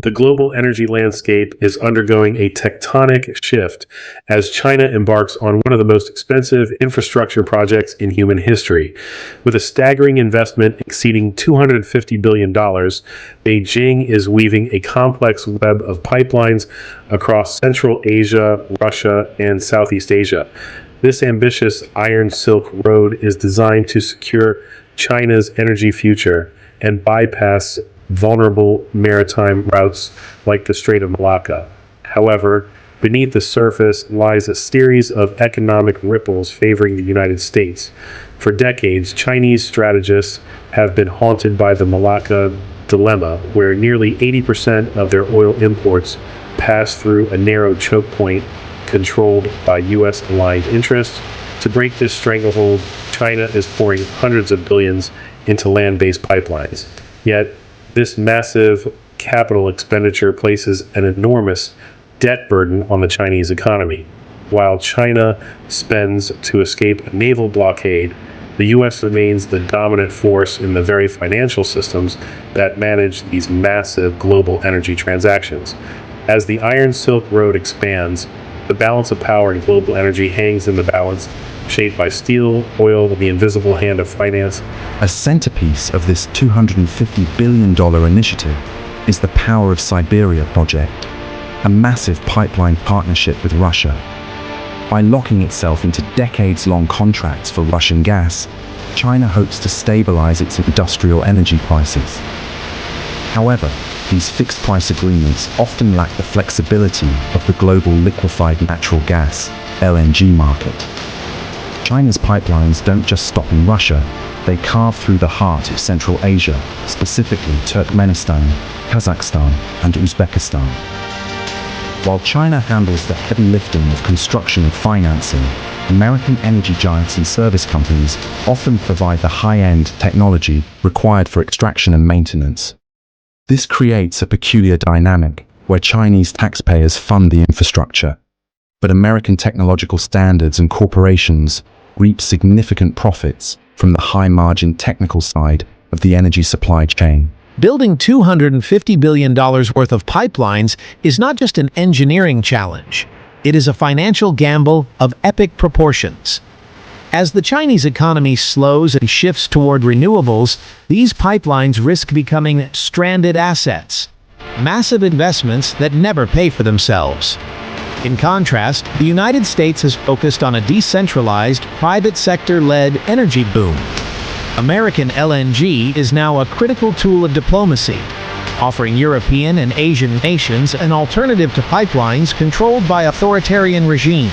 The global energy landscape is undergoing a tectonic shift as China embarks on one of the most expensive infrastructure projects in human history. With a staggering investment exceeding $250 billion, Beijing is weaving a complex web of pipelines across Central Asia, Russia, and Southeast Asia. This ambitious Iron Silk Road is designed to secure China's energy future and bypass vulnerable maritime routes like the Strait of Malacca. However, beneath the surface lies a series of economic ripples favoring the United States. For decades, Chinese strategists have been haunted by the Malacca Dilemma, where nearly 80% of their oil imports pass through a narrow choke point controlled by U.S.-aligned interests. To break this stranglehold, China is pouring hundreds of billions into land-based pipelines. Yet, this massive capital expenditure places an enormous debt burden on the Chinese economy. While China spends to escape a naval blockade, the U.S. remains the dominant force in the very financial systems that manage these massive global energy transactions. As the Iron Silk Road expands, the balance of power in global energy hangs in the balance, shaped by steel, oil, and the invisible hand of finance. A centerpiece of this $250 billion initiative is the Power of Siberia project, a massive pipeline partnership with Russia. By locking itself into decades-long contracts for Russian gas, China hopes to stabilize its industrial energy prices. However, these fixed-price agreements often lack the flexibility of the global liquefied natural gas (LNG) market. China's pipelines don't just stop in Russia, they carve through the heart of Central Asia, specifically Turkmenistan, Kazakhstan, and Uzbekistan. While China handles the heavy lifting of construction and financing, American energy giants and service companies often provide the high-end technology required for extraction and maintenance. This creates a peculiar dynamic where Chinese taxpayers fund the infrastructure, but American technological standards and corporations reap significant profits from the high-margin technical side of the energy supply chain. Building $250 billion worth of pipelines is not just an engineering challenge. It is a financial gamble of epic proportions. As the Chinese economy slows and shifts toward renewables, these pipelines risk becoming stranded assets, massive investments that never pay for themselves. In contrast, the United States has focused on a decentralized, private sector-led energy boom. American LNG is now a critical tool of diplomacy, offering European and Asian nations an alternative to pipelines controlled by authoritarian regimes.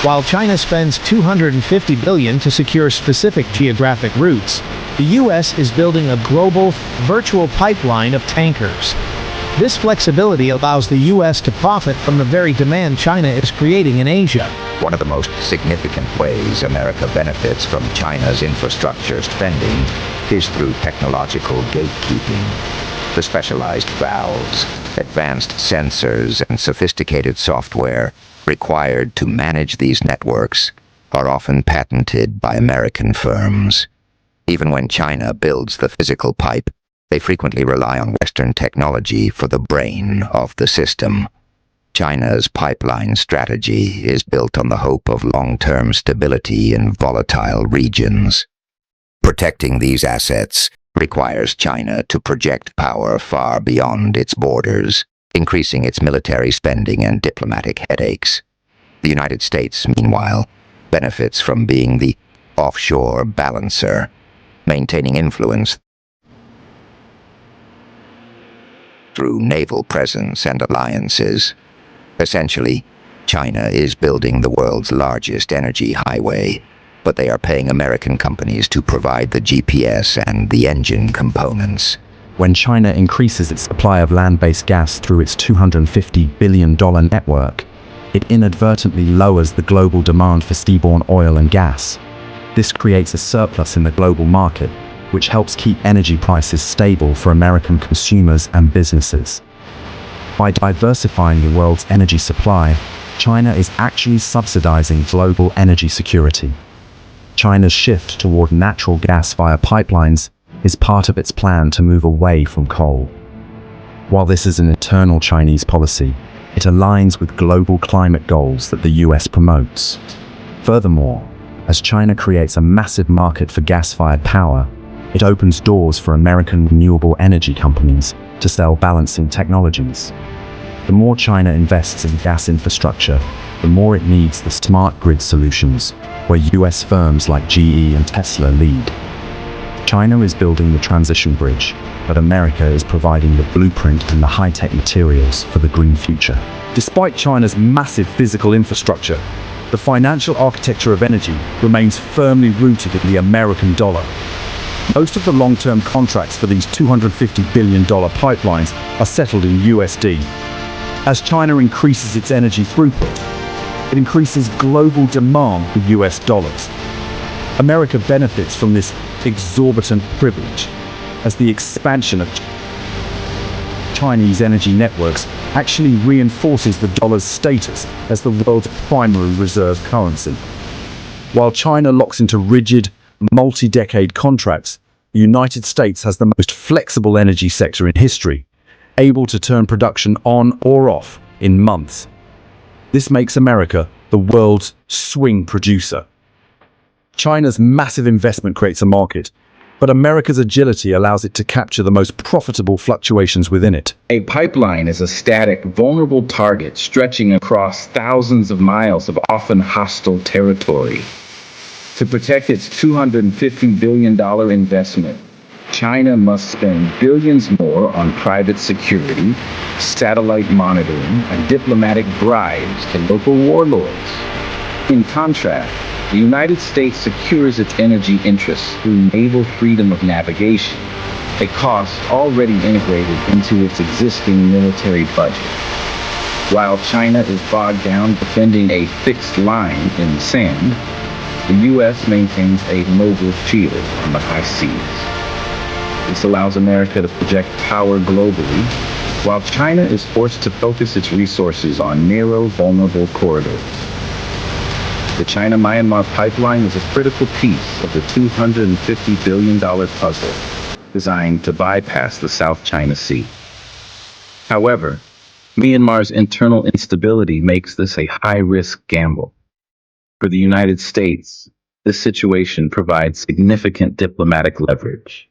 While China spends $250 billion to secure specific geographic routes, the U.S. is building a global, virtual pipeline of tankers. This flexibility allows the U.S. to profit from the very demand China is creating in Asia. One of the most significant ways America benefits from China's infrastructure spending is through technological gatekeeping. The specialized valves, advanced sensors, and sophisticated software required to manage these networks are often patented by American firms. Even when China builds the physical pipe, they frequently rely on Western technology for the brain of the system. China's pipeline strategy is built on the hope of long-term stability in volatile regions. Protecting these assets requires China to project power far beyond its borders, increasing its military spending and diplomatic headaches. The United States, meanwhile, benefits from being the offshore balancer, maintaining influence through naval presence and alliances. Essentially, China is building the world's largest energy highway, but they are paying American companies to provide the GPS and the engine components. When China increases its supply of land-based gas through its $250 billion network, it inadvertently lowers the global demand for seaborne oil and gas. This creates a surplus in the global market, which helps keep energy prices stable for American consumers and businesses. By diversifying the world's energy supply, China is actually subsidizing global energy security. China's shift toward natural gas via pipelines is part of its plan to move away from coal. While this is an eternal Chinese policy, it aligns with global climate goals that the US promotes. Furthermore, as China creates a massive market for gas-fired power, it opens doors for American renewable energy companies to sell balancing technologies. The more China invests in gas infrastructure, the more it needs the smart grid solutions, where US firms like GE and Tesla lead. China is building the transition bridge, but America is providing the blueprint and the high-tech materials for the green future. Despite China's massive physical infrastructure, the financial architecture of energy remains firmly rooted in the American dollar. Most of the long-term contracts for these $250 billion pipelines are settled in USD. As China increases its energy throughput, it increases global demand for US dollars. America benefits from this exorbitant privilege, as the expansion of Chinese energy networks actually reinforces the dollar's status as the world's primary reserve currency. While China locks into rigid, multi-decade contracts, the United States has the most flexible energy sector in history, able to turn production on or off in months. This makes America the world's swing producer. China's massive investment creates a market, but America's agility allows it to capture the most profitable fluctuations within it. A pipeline is a static, vulnerable target stretching across thousands of miles of often hostile territory. To protect its $250 billion investment, China must spend billions more on private security, satellite monitoring, and diplomatic bribes to local warlords. In contrast, the United States secures its energy interests through naval freedom of navigation, a cost already integrated into its existing military budget. While China is bogged down defending a fixed line in the sand, the U.S. maintains a mobile shield on the high seas. This allows America to project power globally, while China is forced to focus its resources on narrow, vulnerable corridors. The China-Myanmar pipeline is a critical piece of the $250 billion puzzle designed to bypass the South China Sea. However, Myanmar's internal instability makes this a high-risk gamble. For the United States, this situation provides significant diplomatic leverage.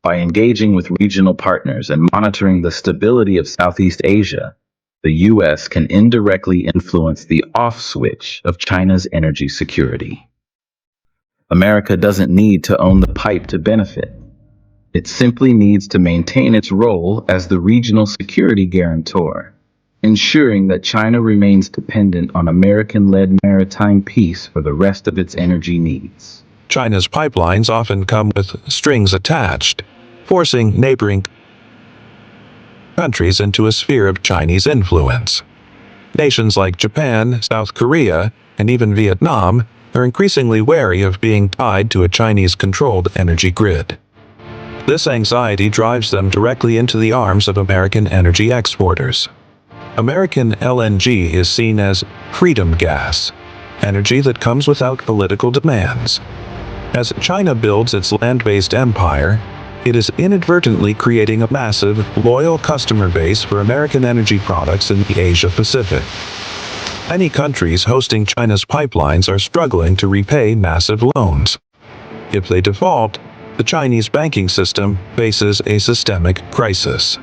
By engaging with regional partners and monitoring the stability of Southeast Asia, the U.S. can indirectly influence the off switch of China's energy security. America doesn't need to own the pipe to benefit. It simply needs to maintain its role as the regional security guarantor, ensuring that China remains dependent on American-led maritime peace for the rest of its energy needs. China's pipelines often come with strings attached, forcing neighboring countries into a sphere of Chinese influence. Nations like Japan, South Korea, and even Vietnam are increasingly wary of being tied to a Chinese-controlled energy grid. This anxiety drives them directly into the arms of American energy exporters. American LNG is seen as freedom gas, energy that comes without political demands. As China builds its land-based empire, it is inadvertently creating a massive, loyal customer base for American energy products in the Asia-Pacific. Many countries hosting China's pipelines are struggling to repay massive loans. If they default, the Chinese banking system faces a systemic crisis.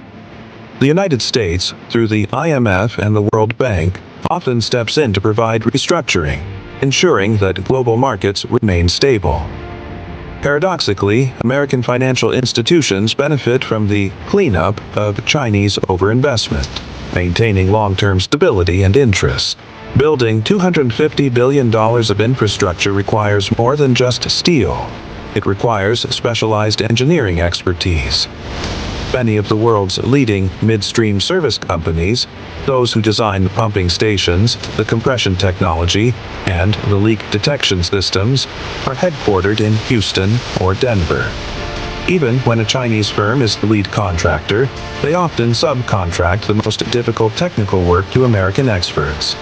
The United States, through the IMF and the World Bank, often steps in to provide restructuring, ensuring that global markets remain stable. Paradoxically, American financial institutions benefit from the cleanup of Chinese overinvestment, maintaining long-term stability and interest. Building $250 billion of infrastructure requires more than just steel. It requires specialized engineering expertise. Many of the world's leading midstream service companies, those who design the pumping stations, the compression technology, and the leak detection systems, are headquartered in Houston or Denver. Even when a Chinese firm is the lead contractor, they often subcontract the most difficult technical work to American experts.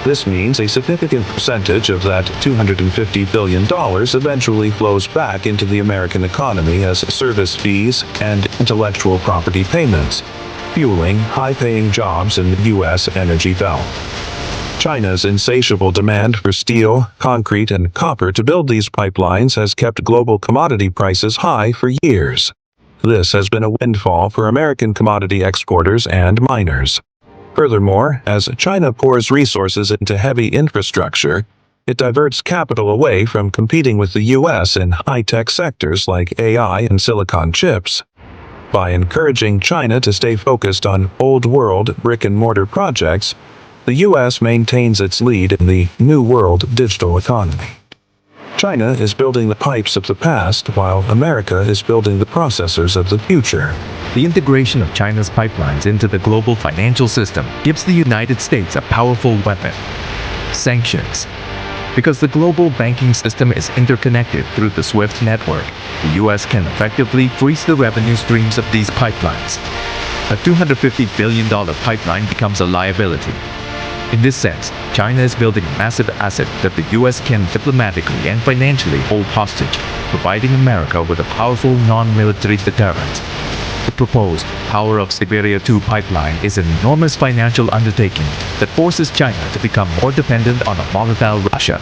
This means a significant percentage of that $250 billion eventually flows back into the American economy as service fees and intellectual property payments, fueling high-paying jobs in the U.S. energy belt. China's insatiable demand for steel, concrete, and copper to build these pipelines has kept global commodity prices high for years. This has been a windfall for American commodity exporters and miners. Furthermore, as China pours resources into heavy infrastructure, it diverts capital away from competing with the U.S. in high-tech sectors like AI and silicon chips. By encouraging China to stay focused on old-world brick-and-mortar projects, the U.S. maintains its lead in the New World digital economy. China is building the pipes of the past, while America is building the processors of the future. The integration of China's pipelines into the global financial system gives the United States a powerful weapon: sanctions. Because the global banking system is interconnected through the SWIFT network, the U.S. can effectively freeze the revenue streams of these pipelines. A $250 billion pipeline becomes a liability. In this sense, China is building a massive asset that the U.S. can diplomatically and financially hold hostage, providing America with a powerful non-military deterrent. The proposed Power of Siberia 2 pipeline is an enormous financial undertaking that forces China to become more dependent on a volatile Russia.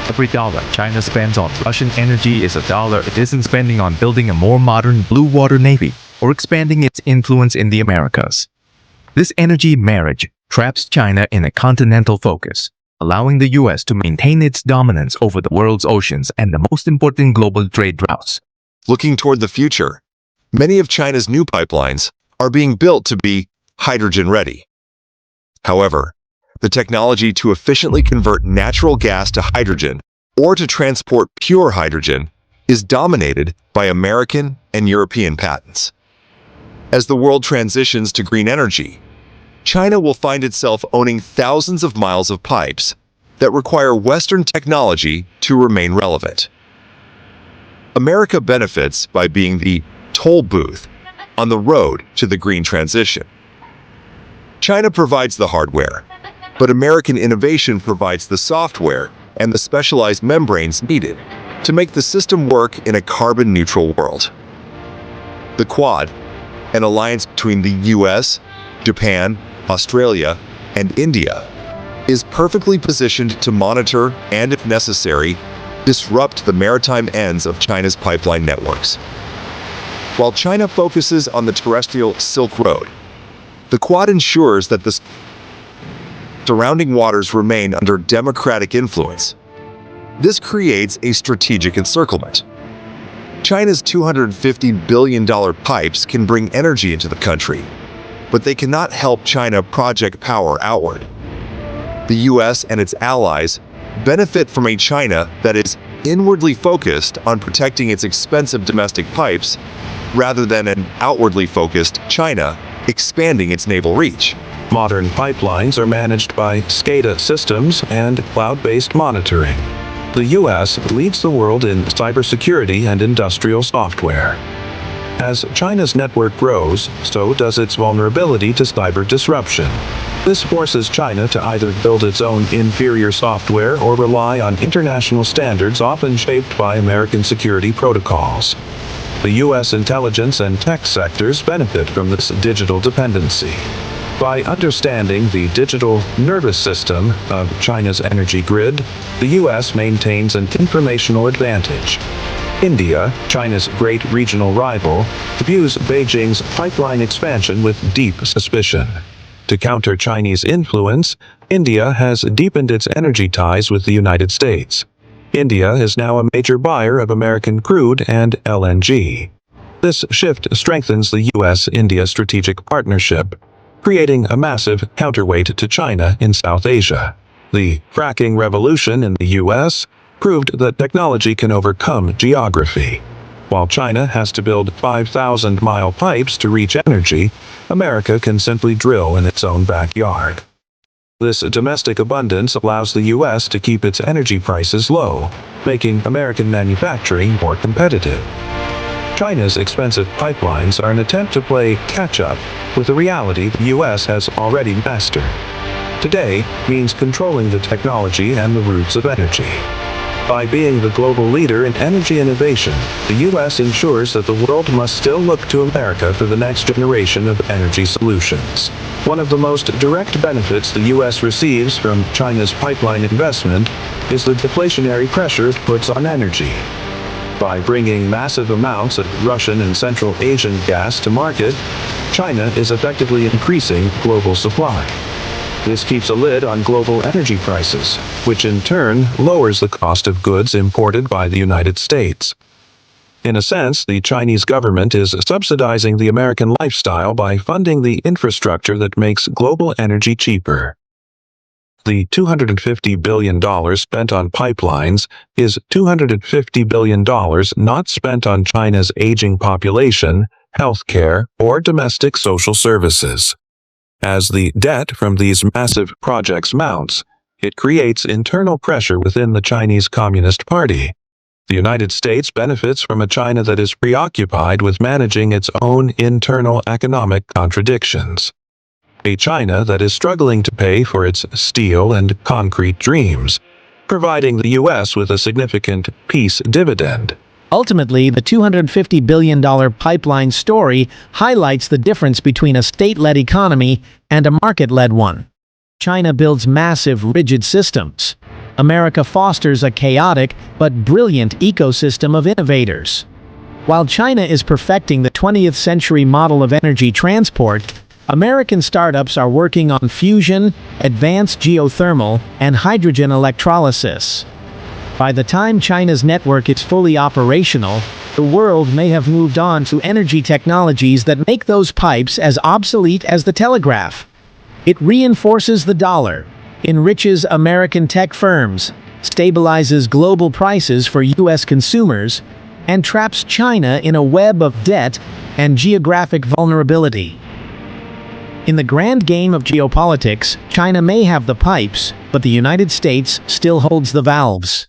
Every dollar China spends on Russian energy is a dollar it isn't spending on building a more modern blue water navy or expanding its influence in the Americas. This energy marriage traps China in a continental focus, allowing the U.S. to maintain its dominance over the world's oceans and the most important global trade routes. Looking toward the future, many of China's new pipelines are being built to be hydrogen-ready. However, the technology to efficiently convert natural gas to hydrogen or to transport pure hydrogen is dominated by American and European patents. As the world transitions to green energy, China will find itself owning thousands of miles of pipes that require Western technology to remain relevant. America benefits by being the toll booth on the road to the green transition. China provides the hardware, but American innovation provides the software and the specialized membranes needed to make the system work in a carbon-neutral world. The Quad, an alliance between the US, Japan, Australia, and India, is perfectly positioned to monitor and, if necessary, disrupt the maritime ends of China's pipeline networks. While China focuses on the terrestrial Silk Road, the Quad ensures that the surrounding waters remain under democratic influence. This creates a strategic encirclement. China's $250 billion pipes can bring energy into the country, but they cannot help China project power outward. The US and its allies benefit from a China that is inwardly focused on protecting its expensive domestic pipes, rather than an outwardly focused China expanding its naval reach. Modern pipelines are managed by SCADA systems and cloud-based monitoring. The U.S. leads the world in cybersecurity and industrial software. As China's network grows, so does its vulnerability to cyber disruption. This forces China to either build its own inferior software or rely on international standards often shaped by American security protocols. The U.S. intelligence and tech sectors benefit from this digital dependency. By understanding the digital nervous system of China's energy grid, the U.S. maintains an informational advantage. India, China's great regional rival, views Beijing's pipeline expansion with deep suspicion. To counter Chinese influence, India has deepened its energy ties with the United States. India is now a major buyer of American crude and LNG. This shift strengthens the U.S.-India strategic partnership, creating a massive counterweight to China in South Asia. The fracking revolution in the U.S. proved that technology can overcome geography. While China has to build 5,000-mile pipes to reach energy, America can simply drill in its own backyard. This domestic abundance allows the U.S. to keep its energy prices low, making American manufacturing more competitive. China's expensive pipelines are an attempt to play catch-up with a reality the U.S. has already mastered. Today means controlling the technology and the routes of energy. By being the global leader in energy innovation, the U.S. ensures that the world must still look to America for the next generation of energy solutions. One of the most direct benefits the U.S. receives from China's pipeline investment is the deflationary pressure it puts on energy. By bringing massive amounts of Russian and Central Asian gas to market, China is effectively increasing global supply. This keeps a lid on global energy prices, which in turn lowers the cost of goods imported by the United States. In a sense, the Chinese government is subsidizing the American lifestyle by funding the infrastructure that makes global energy cheaper. The $250 billion spent on pipelines is $250 billion not spent on China's aging population, healthcare, or domestic social services. As the debt from these massive projects mounts, it creates internal pressure within the Chinese Communist Party. The United States benefits from a China that is preoccupied with managing its own internal economic contradictions. A China that is struggling to pay for its steel and concrete dreams, providing the U.S. with a significant peace dividend. Ultimately, the $250 billion pipeline story highlights the difference between a state-led economy and a market-led one. China builds massive, rigid systems. America fosters a chaotic but brilliant ecosystem of innovators. While China is perfecting the 20th century model of energy transport, American startups are working on fusion, advanced geothermal, and hydrogen electrolysis. By the time China's network is fully operational, the world may have moved on to energy technologies that make those pipes as obsolete as the telegraph. It reinforces the dollar, enriches American tech firms, stabilizes global prices for U.S. consumers, and traps China in a web of debt and geographic vulnerability. In the grand game of geopolitics, China may have the pipes, but the United States still holds the valves.